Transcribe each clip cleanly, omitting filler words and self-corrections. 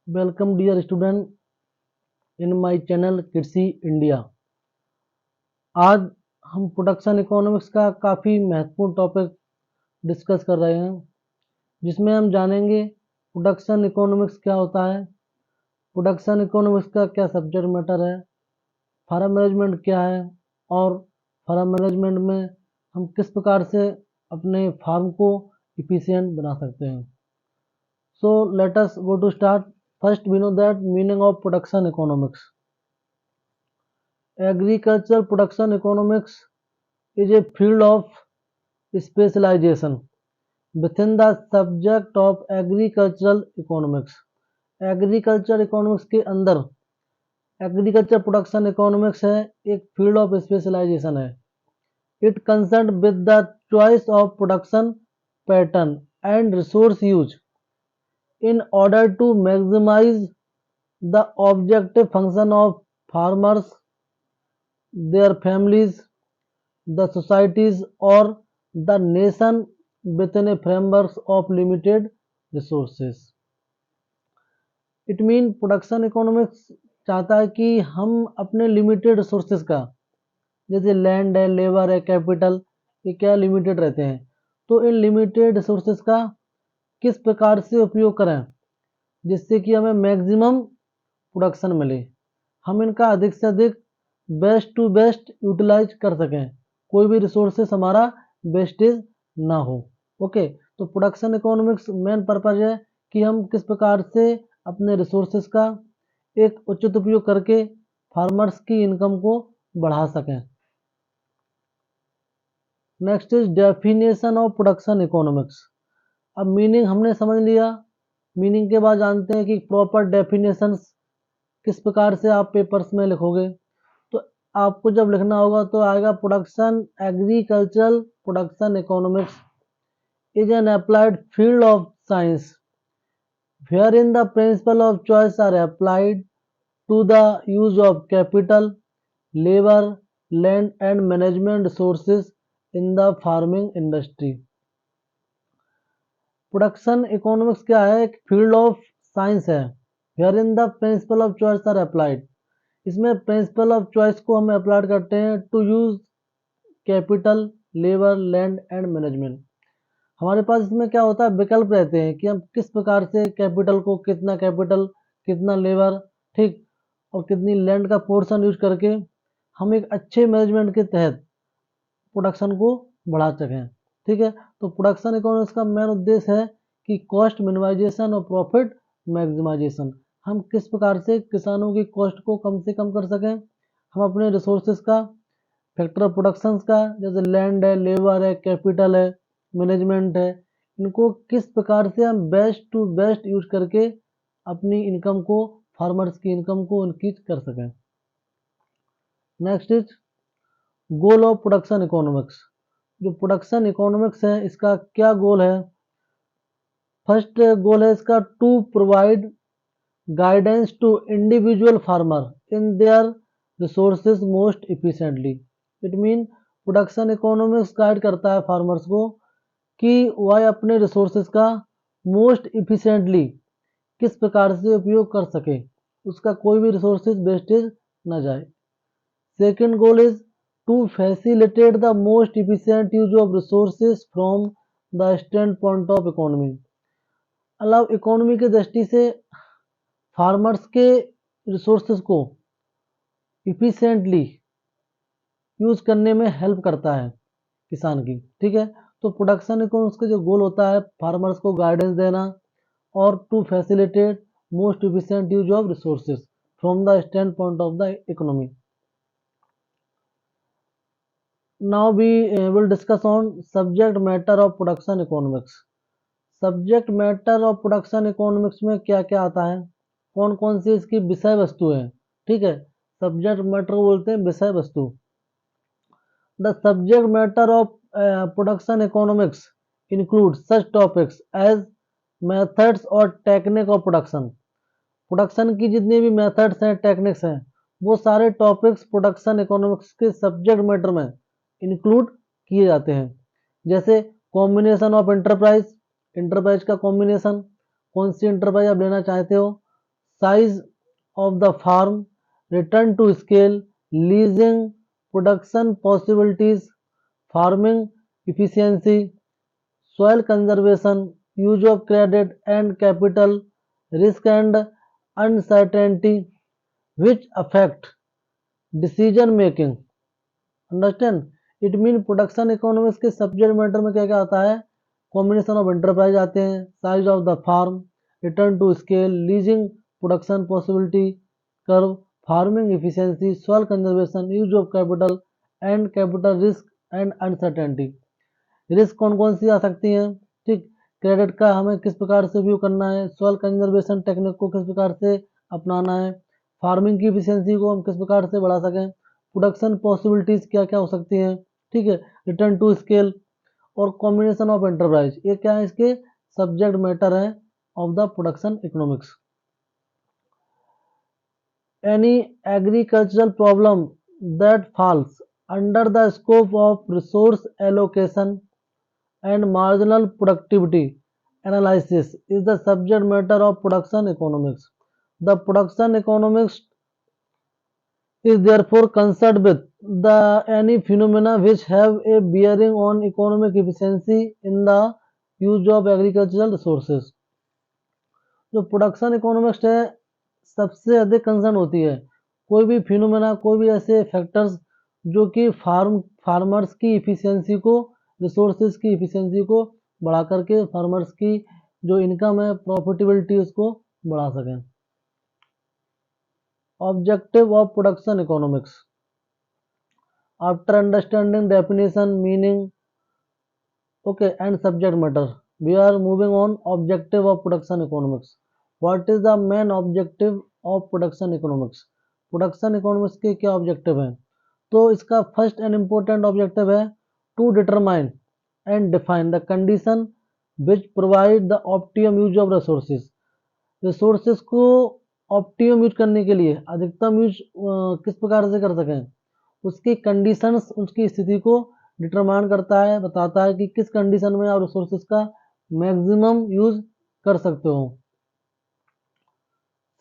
Welcome dear student in my channel kidsy India. आज हम production economics का काफ़ी महत्वपूर्ण टॉपिक डिस्कस कर रहे हैं, जिसमें हम जानेंगे प्रोडक्शन इकोनॉमिक्स क्या होता है, प्रोडक्शन इकोनॉमिक्स का क्या सब्जेक्ट मैटर है, फार्म मैनेजमेंट क्या है और फार्म मैनेजमेंट में हम किस प्रकार से अपने फार्म को इफिशिएंट बना सकते हैं। So let us go to start. First we know that meaning of production economics. Agricultural production economics is a field of specialization within the subject of agricultural economics. Agriculture economics के अंदर agriculture production economics है, एक field of specialisation है। It concern with the choice of production pattern and resource use in order to maximize the objective function of farmers, their families, the societies or the nation within a framework of limited resources. It mean production economics चाहता है कि हम अपने limited resources का, जैसे land है, labour है, capital, ये क्या लिमिटेड रहते हैं, तो इन लिमिटेड रिसोर्सेज का किस प्रकार से उपयोग करें जिससे कि हमें मैक्सिमम प्रोडक्शन मिले, हम इनका अधिक से अधिक बेस्ट टू बेस्ट यूटिलाइज कर सकें, कोई भी रिसोर्सेस हमारा वेस्टेज ना हो। ओके, तो प्रोडक्शन इकोनॉमिक्स मेन पर्पज है कि हम किस प्रकार से अपने रिसोर्सेस का एक उचित उपयोग करके फार्मर्स की इनकम को बढ़ा सकें। Next is definition of production economics. अब मीनिंग हमने समझ लिया, मीनिंग के बाद जानते हैं कि प्रॉपर डेफिनेशंस किस प्रकार से आप पेपर्स में लिखोगे। तो आपको जब लिखना होगा तो आएगा production agricultural production economics is an applied field of science wherein the principle of choice are applied to the use of capital, labor, land and management resources in the farming industry. Production economics क्या है? एक field of science है wherein the principle of choice are applied. इसमें principle of choice को हम apply करते हैं to use capital, labour, land and management. हमारे पास इसमें क्या होता है, विकल्प रहते हैं कि हम किस प्रकार से कैपिटल को, कितना कैपिटल, कितना लेबर, ठीक, और कितनी लैंड का पोर्शन यूज करके हम एक अच्छे मैनेजमेंट के तहत प्रोडक्शन को बढ़ा सकें। ठीक है, तो प्रोडक्शन इकोनॉमिक्स का मेन उद्देश्य है कि कॉस्ट मिनिमाइजेशन और प्रॉफिट मैक्सिमाइजेशन। हम किस प्रकार से किसानों की कॉस्ट को कम से कम कर सकें, हम अपने रिसोर्सेज का, फैक्टर ऑफ प्रोडक्शन का, जैसे लैंड है, लेबर है, कैपिटल है, मैनेजमेंट है, इनको किस प्रकार से हम बेस्ट टू बेस्ट यूज करके अपनी इनकम को, फार्मर्स की इनकम को इंक्रीज कर सकें। Next is goal of production economics. जो प्रोडक्शन इकोनॉमिक्स है इसका क्या गोल है? फर्स्ट गोल है इसका to provide guidance to individual farmer in their resources most efficiently. It mean production economics guide करता है फार्मर्स को कि वह अपने रिसोर्सेज का मोस्ट इफिशिएंटली किस प्रकार से उपयोग कर सके, उसका कोई भी रिसोर्सेज वेस्टेज ना जाए। Second goal is to facilitate the most efficient use of resources from the stand point of economy. अलाव इकोनॉमी की दृष्टि से फार्मर्स के रिसोर्सेज को इफिशिएंटली यूज करने में हेल्प करता है किसान की। ठीक है, तो प्रोडक्शन इकोनॉमिक्स का जो गोल होता है फार्मर्स को गाइडेंस देना और to facilitate most efficient use of resources from the stand point of the economy. Now we will discuss on subject matter of production economics. Subject matter of production economics में क्या क्या आता है, कौन कौन सी इसकी विषय वस्तु है। ठीक है, सब्जेक्ट मैटर बोलते हैं विषय वस्तु। The subject matter of production economics include such topics as methods और टेक्निक ऑफ प्रोडक्शन। प्रोडक्शन की जितनी भी मेथड्स हैं, टेक्निक्स हैं, वो सारे टॉपिक्स प्रोडक्शन इकोनॉमिक्स के सब्जेक्ट मैटर में इंक्लूड किए जाते हैं। जैसे कॉम्बिनेशन ऑफ एंटरप्राइज, एंटरप्राइज का कॉम्बिनेशन, कौन सी एंटरप्राइज आप लेना चाहते हो, size of the farm, return to scale, leasing, production possibilities, farming efficiency, soil conservation, use of credit and capital, risk and uncertainty which affect decision making. Understand it mean production economics के subject matter में क्या क्या आता है, combination of enterprise आते हैं, size of the farm, return to scale, leasing, production possibility curve, farming efficiency, soil conservation, use of capital and capital risk and uncertainty. Risk कौन कौन सी आ सकती हैं, ठीक, क्रेडिट का हमें किस प्रकार से व्यू करना है, सॉइल कंजर्वेशन टेक्निक को किस प्रकार से अपनाना है, फार्मिंग की इफिशियंसी को हम किस प्रकार से बढ़ा सकें, प्रोडक्शन पॉसिबिलिटीज क्या क्या हो सकती हैं, ठीक है, रिटर्न टू स्केल और कॉम्बिनेशन ऑफ एंटरप्राइज, ये क्या है, इसके सब्जेक्ट मैटर है of the production economics. Any agricultural problem that falls under the scope of resource allocation and marginal productivity analysis is the subject matter of production economics. The production economics is therefore concerned with the any phenomena which have a bearing on economic efficiency in the use of agricultural resources. जो production economics है सबसे अधिक concern होती है कोई भी phenomena, कोई भी ऐसे फैक्टर्स जो कि फार्मर्स की इफिशियंसी को, रिसोर्सेज की इफिशियंसी को बढ़ा करके फार्मर्स की जो इनकम है, प्रॉफिटेबिलिटी, उसको बढ़ा सकें। Objective of production economics, after understanding definition, meaning, okay, and subject matter, we are moving on objective of production economics. What is the main objective of production economics? Production economics के क्या objective हैं, तो इसका first and important objective है to determine and define the condition which provide the optimum use of resources. Resources को optimum use करने के लिए अधिकतम यूज किस प्रकार से कर सकें, उसकी कंडीशंस, उसकी स्थिति को डिटरमाइन करता है, बताता है कि किस कंडीशन में आप रिसोर्सेज का मैक्सिमम यूज कर सकते हो।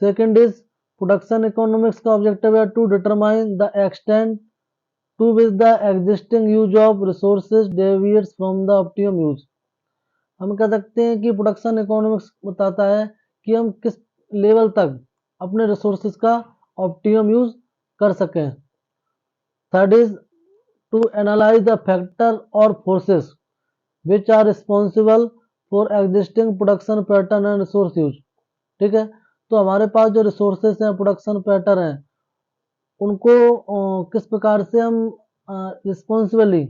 सेकंड इज प्रोडक्शन इकोनॉमिक्स का ऑब्जेक्टिव है to determine the extent to which the existing use of resources deviates from the optimum use. हम कह सकते हैं कि प्रोडक्शन इकोनॉमिक्स बताता है कि हम किस लेवल तक अपने रिसोर्सेज का ऑप्टिमम यूज कर सकें। Third is to analyze the factor or forces which are responsible for existing production pattern and resource use। ठीक है, तो हमारे पास जो रिसोर्सेस हैं, प्रोडक्शन पैटर्न हैं, उनको किस प्रकार से हम रिस्पॉन्सिबली,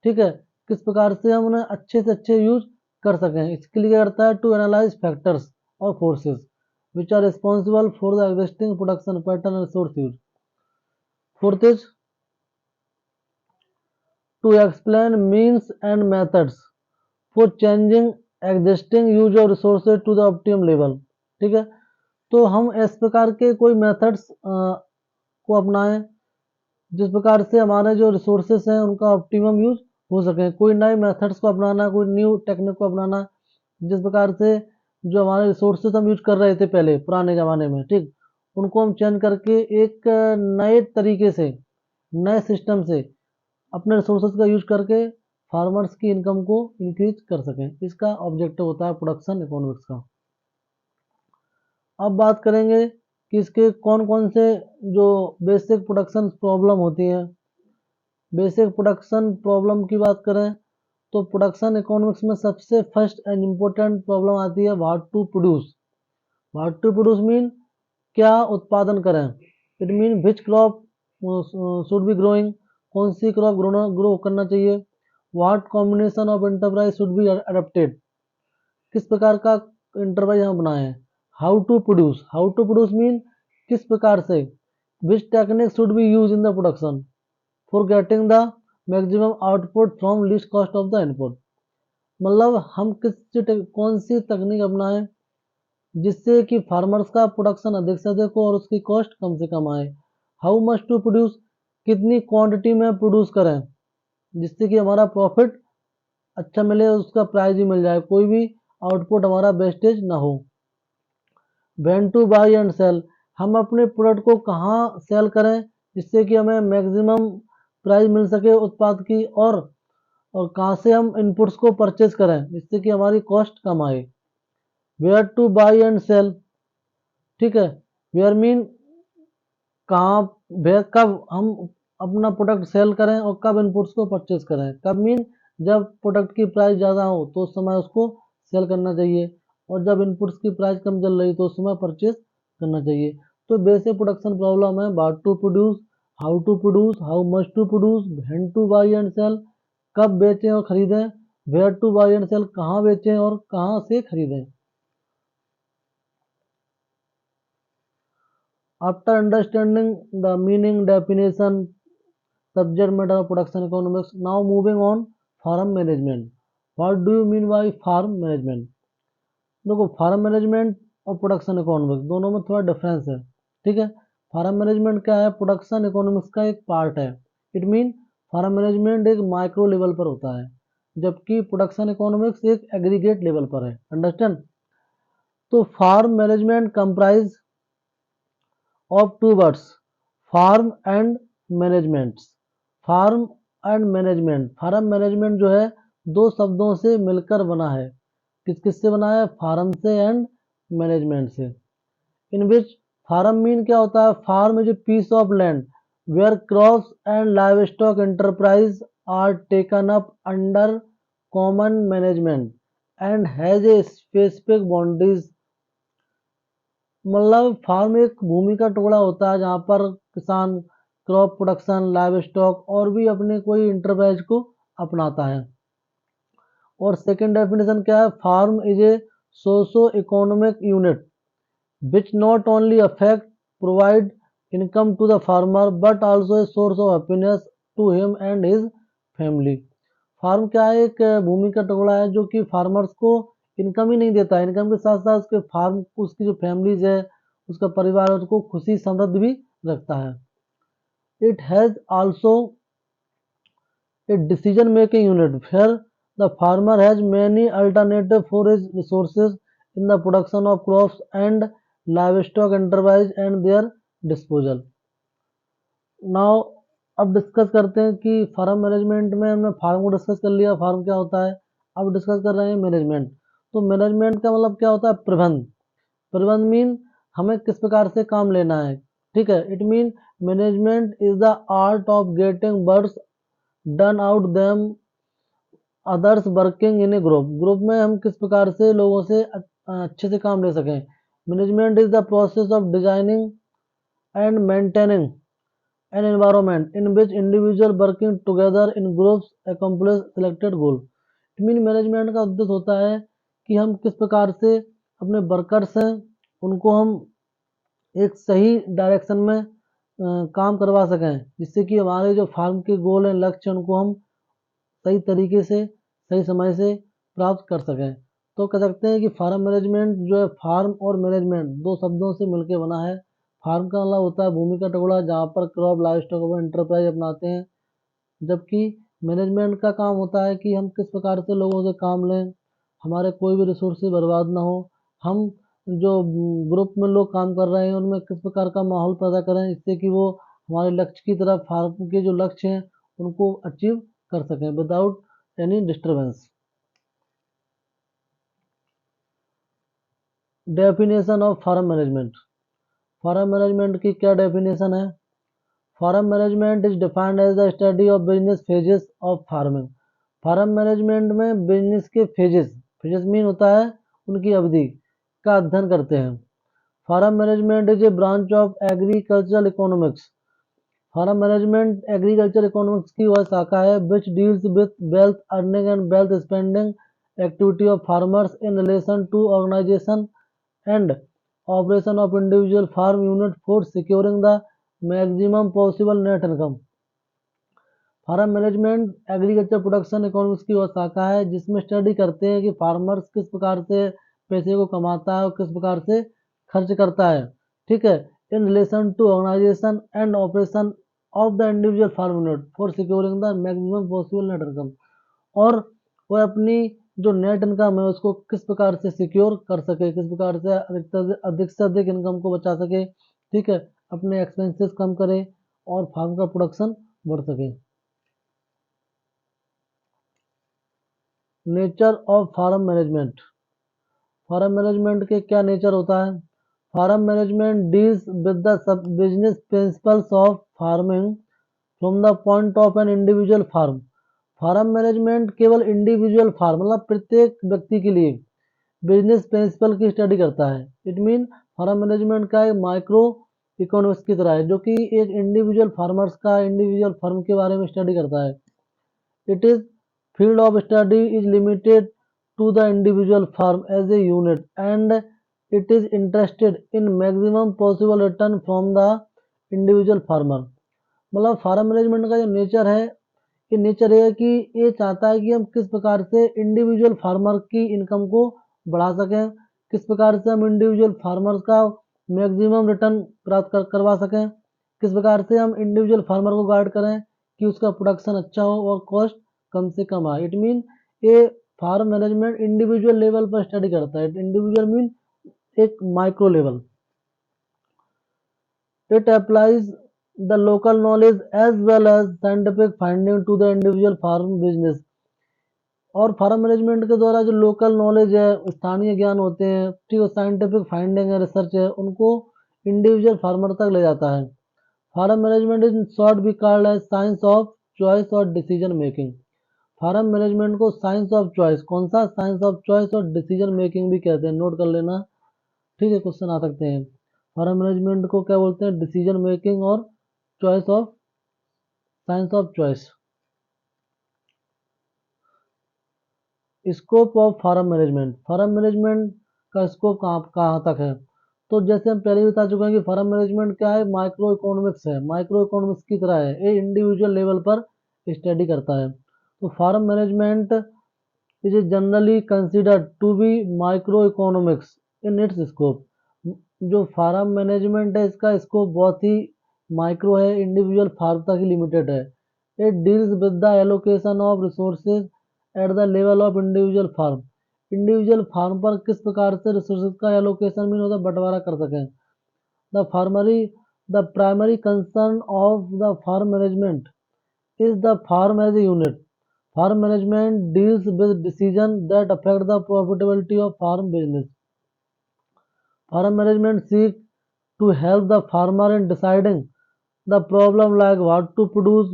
ठीक है, किस प्रकार से हम उन्हें अच्छे से अच्छे यूज कर सकें। इसके लिए क्या करता है, टू एनालाइज फैक्टर्स और forces which are responsible for the existing production pattern and resource use. Fourth is to explain means and methods for changing existing use of resources to the optimum level। ठीक है, तो हम इस प्रकार के कोई methods को अपनाएं जिस प्रकार से हमारे जो रिसोर्सेस हैं उनका ऑप्टिमम यूज हो सके, कोई नए मेथड्स को अपनाना, कोई न्यू टेक्निक को अपनाना, जिस प्रकार से जो हमारे रिसोर्सेस हम यूज कर रहे थे पहले पुराने ज़माने में, ठीक, उनको हम चेंज करके एक नए तरीके से, नए सिस्टम से अपने रिसोर्सेज का यूज करके फार्मर्स की इनकम को इंक्रीज कर सकें। इसका ऑब्जेक्टिव होता है प्रोडक्शन इकोनॉमिक्स का। अब बात करेंगे कि इसके कौन कौन से जो बेसिक प्रोडक्शन प्रॉब्लम होती हैं। बेसिक प्रोडक्शन प्रॉब्लम की बात करें तो प्रोडक्शन इकोनॉमिक्स में सबसे फर्स्ट एंड इम्पोर्टेंट प्रॉब्लम आती है what to produce. What to produce mean क्या उत्पादन करें, it mean which crop should be growing, कौन सी क्रॉप ग्रो करना चाहिए, what combination of enterprise should be adapted, किस प्रकार का एंटरप्राइज हम बनाएं। हाउ टू प्रोड्यूस मीन किस प्रकार से, which technique should be use in the production for getting the maximum output from least cost of the input. मतलब हम कौन सी तकनीक अपनाएं जिससे कि फार्मर्स का प्रोडक्शन अधिक से अधिक हो और उसकी कॉस्ट कम से कम आए। हाउ मच टू प्रोड्यूस, कितनी क्वांटिटी में प्रोड्यूस करें जिससे कि हमारा प्रॉफिट अच्छा मिले, उसका प्राइस भी मिल जाए, कोई भी आउटपुट हमारा वेस्टेज ना हो। When to buy and sell, हम अपने प्रोडक्ट को कहाँ सेल करें जिससे कि हमें मैक्सिमम प्राइस मिल सके उत्पाद की, और कहाँ से हम इनपुट्स को परचेज करें जिससे कि हमारी कॉस्ट कम आए। Where to buy and sell, ठीक है। वेयर मीन कहाँ, कब हम अपना प्रोडक्ट सेल करें और कब इनपुट्स को परचेज करें। कब मीन जब प्रोडक्ट की प्राइस ज़्यादा हो तो उस समय उसको सेल करना चाहिए, और जब इनपुट्स की प्राइस कम चल रही तो उस समय परचेज करना चाहिए। तो बेसिक प्रोडक्शन प्रॉब्लम है what to produce, how much to produce, when to buy and sell, कब बेचें और खरीदें, where to buy and sell, कहाँ बेचें और कहाँ से खरीदें। After understanding the meaning, definition, subject matter of production economics, now moving on farm management. What do you mean by farm management? देखो, फार्म मैनेजमेंट और प्रोडक्शन इकोनॉमिक्स दोनों में थोड़ा डिफरेंस है, ठीक है। फार्म मैनेजमेंट क्या है, प्रोडक्शन इकोनॉमिक्स का एक पार्ट है। इट मीन फार्म मैनेजमेंट एक माइक्रो लेवल पर होता है, जबकि प्रोडक्शन इकोनॉमिक्स एक एग्रीगेट लेवल पर है। अंडरस्टैंड। तो farm management comprise of two words, farm and management. Farm and management, farm management जो है दो शब्दों से मिलकर बना है। किस किस से बना है, फार्म से एंड मैनेजमेंट से। इन विच, फार्म मीन क्या होता है, farm is a piece of land where crops and livestock enterprise are taken up under common management and has a specific boundaries. मतलब फार्म एक भूमि का टुकड़ा होता है जहाँ पर किसान क्रॉप प्रोडक्शन, लाइव स्टॉक और भी अपने कोई इंटरप्राइज को अपनाता है। और सेकंड डेफिनेशन क्या है, farm is a socio economic unit which not only affect provide income to the farmer but also a source of happiness to him and his family। Farm क्या है, एक भूमि का टुकड़ा है जो कि फार्मर्स को इनकम ही नहीं देता है, इनकम के साथ साथ उसके फार्म, उसकी जो फैमिलीज है, उसका परिवार, उसको खुशी समृद्ध भी रखता है। It has also a decision making unit where the farmer has many alternative forage resources in the production of crops and livestock enterprise and their disposal। Now अब डिस्कस करते हैं कि फार्म मैनेजमेंट में हमने फार्म को discuss कर लिया, farm क्या होता है। अब डिस्कस कर रहे हैं मैनेजमेंट। तो मैनेजमेंट का मतलब क्या होता है, प्रबंध। प्रबंध मीन हमें किस प्रकार से काम लेना है, ठीक है। It mean management is the art of getting words done out them others working in A group. Group में हम किस प्रकार से लोगों से अच्छे से काम ले सकें। Management is the process of designing and maintaining an environment in which individual working together in groups accomplish selected goal. Mean management का उद्देश्य होता है कि हम किस प्रकार से अपने वर्कर्स हैं उनको हम एक सही डायरेक्शन में काम करवा सकें, जिससे कि हमारे जो फार्म के गोल हैं, लक्ष्य, उनको हम सही तरीके से सही समय से प्राप्त कर सकें। तो कह सकते हैं कि फार्म मैनेजमेंट जो है, फार्म और मैनेजमेंट दो शब्दों से मिलकर बना है। फार्म का मतलब होता है भूमि का टुकड़ा जहाँ पर क्रॉप, लाइव स्टॉक और एंटरप्राइज अपनाते हैं, जबकि मैनेजमेंट का काम होता है कि हम किस प्रकार से लोगों से काम लें, हमारे कोई भी रिसोर्सेज बर्बाद ना हो, हम जो ग्रुप में लोग काम कर रहे हैं उनमें किस प्रकार का माहौल पैदा करें जिससे कि वो हमारे लक्ष्य की तरफ, फार्म के जो लक्ष्य हैं उनको अचीव कर सकें without any disturbance. Definition of farm management. Farm management की क्या डेफिनेशन है। Farm management is defined as the study of business phases of farming. Farm management में बिजनेस के फेजेस, फेजेस मीन होता है उनकी अवधि, का अध्ययन करते हैं। Farm management is a branch of agricultural economics. Farm management agriculture economics की वह शाखा है which deals with wealth earning and wealth spending activity of farmers in relation to organisation and operation of individual farm unit for securing the maximum possible net income. Farm management agriculture production economics की वह शाखा है जिसमें study करते हैं कि farmers किस प्रकार से पैसे को कमाता है और किस प्रकार से खर्च करता है, ठीक है, in relation to organisation and operation of the individual farm unit for securing the maximum possible net income. और वह अपनी जो नेट इनकम है उसको किस प्रकार से सिक्योर कर सके, किस प्रकार से अधिक से अधिक इनकम को बचा सके, ठीक है, अपने एक्सपेंसेस कम करे और फार्म का प्रोडक्शन बढ़ सके। Nature of farm management. Farm management के क्या नेचर होता है? Farm management deals with the sub business principles of farming from the point of an individual farm. Farm management केवल इंडिविजुअल फार्म मतलब प्रत्येक व्यक्ति के लिए बिजनेस प्रिंसिपल की स्टडी करता है। इट मीन फार्म मैनेजमेंट का एक माइक्रो इकोनॉमिक्स की तरह है, जो कि एक इंडिविजुअल फार्मर्स का इंडिविजुअल फर्म के बारे में स्टडी करता है। It is field of study is limited to the individual firm as a unit and it is interested in maximum possible return from the individual farmer। मतलब farm management का जो nature है, ये नेचर है कि ये चाहता है कि हम किस प्रकार से इंडिविजुअल फार्मर की इनकम को बढ़ा सकें, किस प्रकार से हम इंडिविजुअल फार्मर्स का मैक्सिमम रिटर्न प्राप्त करवा सकें, किस प्रकार से हम इंडिविजुअल फार्मर को गाइड करें कि उसका प्रोडक्शन अच्छा हो और कॉस्ट कम से कम आए। इट मीन ये फार्म मैनेजमेंट इंडिविजुअल लेवल पर स्टडी करता है। इंडिविजुअल मीन एक micro level. It applies the local knowledge as well as scientific finding to the individual farm business. और फार्म मैनेजमेंट के द्वारा जो लोकल नॉलेज है, स्थानीय ज्ञान होते हैं, ठीक है, साइंटिफिक फाइंडिंग है, रिसर्च है, उनको इंडिविजुअल फार्मर तक ले जाता है। Farm management is short be called as science of choice और डिसीजन मेकिंग। फार्म मैनेजमेंट को साइंस ऑफ चॉइस, कौन सा? साइंस ऑफ चॉइस और डिसीजन मेकिंग भी कहते हैं, नोट कर लेना, ठीक है, क्वेश्चन आ सकते हैं। फार्म मैनेजमेंट को क्या बोलते हैं? डिसीजन मेकिंग और choice of, science of choice. Scope of farm management. Farm management का स्कोप कहाँ तक है? तो जैसे हम पहले भी बता चुके हैं कि फार्म मैनेजमेंट क्या है? माइक्रो इकोनॉमिक्स है, माइक्रो इकोनॉमिक्स की तरह है, ये इंडिविजुअल लेवल पर स्टडी करता है। तो farm management is generally considered to be micro economics in its scope. जो फार्म मैनेजमेंट है इसका स्कोप बहुत ही माइक्रो है, इंडिविजुअल फार्म तक ही लिमिटेड है। It deals with the allocation of resources at the level of individual farm. Individual farm पर किस प्रकार से रिसोर्सेज का एलोकेशन मीन होता है, बंटवारा कर सकें। द फार्मरी the primary concern of the farm management is the farm as a unit. Farm management deals with decisions that affect the profitability of farm business. Farm management seeks to help the farmer in deciding the problem like what to produce,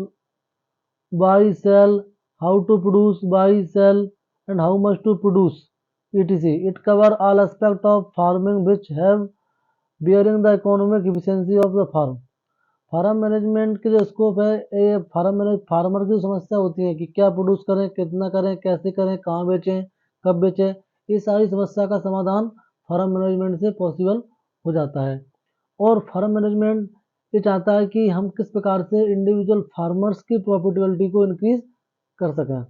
buy, sell, how to produce, buy, sell, and how much to produce, etc. It covers all aspects of farming which have bearing the economic efficiency of the farm. Farm management के जो scope है, ये farmer की समस्या होती है कि क्या प्रोड्यूस करें, कितना करें, कैसे करें, कहाँ बेचें, कब बेचें, ये सारी समस्या का समाधान फार्म मैनेजमेंट से पॉसिबल हो जाता है। और फार्म मैनेजमेंट ये चाहता है कि हम किस प्रकार से इंडिविजुअल फार्मर्स की प्रॉफिटेबिलिटी को इंक्रीज कर सकें।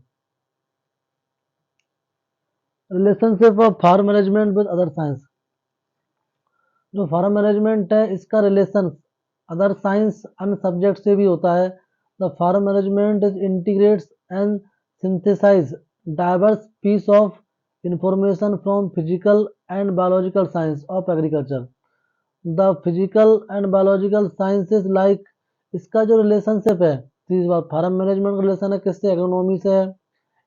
Relationship of farm management with other science. जो फार्म मैनेजमेंट है इसका रिलेशन अदर साइंस अन्य सब्जेक्ट से भी होता है। The farm management is integrates and synthesize diverse piece of information from physical and biological science of agriculture. The physical and biological sciences like, इसका जो रिलेशनशिप है, तीस बार फार्म मैनेजमेंट का रिलेशन है किससे? एग्रोनॉमी से,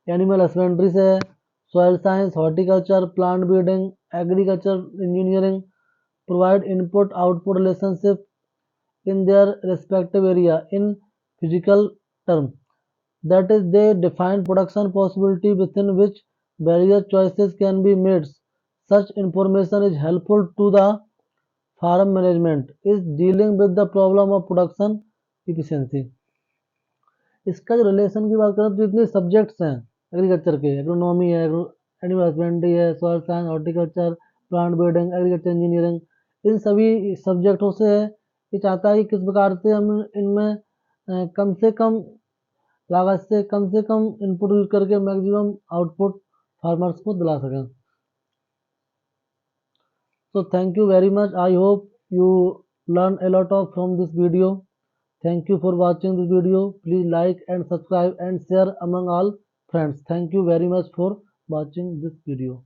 एनिमल हस्बेंड्री से, soil science, horticulture, plant breeding, agriculture engineering, provide input-output relationship in their respective area in physical terms. That is, they define production possibility within which various choices can be made. Such information is helpful to the farm management is dealing with the problem of production efficiency. इसका जो relation की बात करें तो इतने subjects हैं agriculture के, agronomy है, एनिमल हस्बेंड्री है, soil science, horticulture, plant breeding, agriculture engineering, इन सभी सब्जेक्टों से ये चाहता है कि किस प्रकार से हम इनमें कम से कम लागत से कम इनपुट यूज करके मैक्सिमम आउटपुट फार्मर्स को दिला सकें। So thank you very much. I hope you learn a lot of from this video. Thank you for watching this video. Please like and subscribe and share among all friends. Thank you very much for watching this video.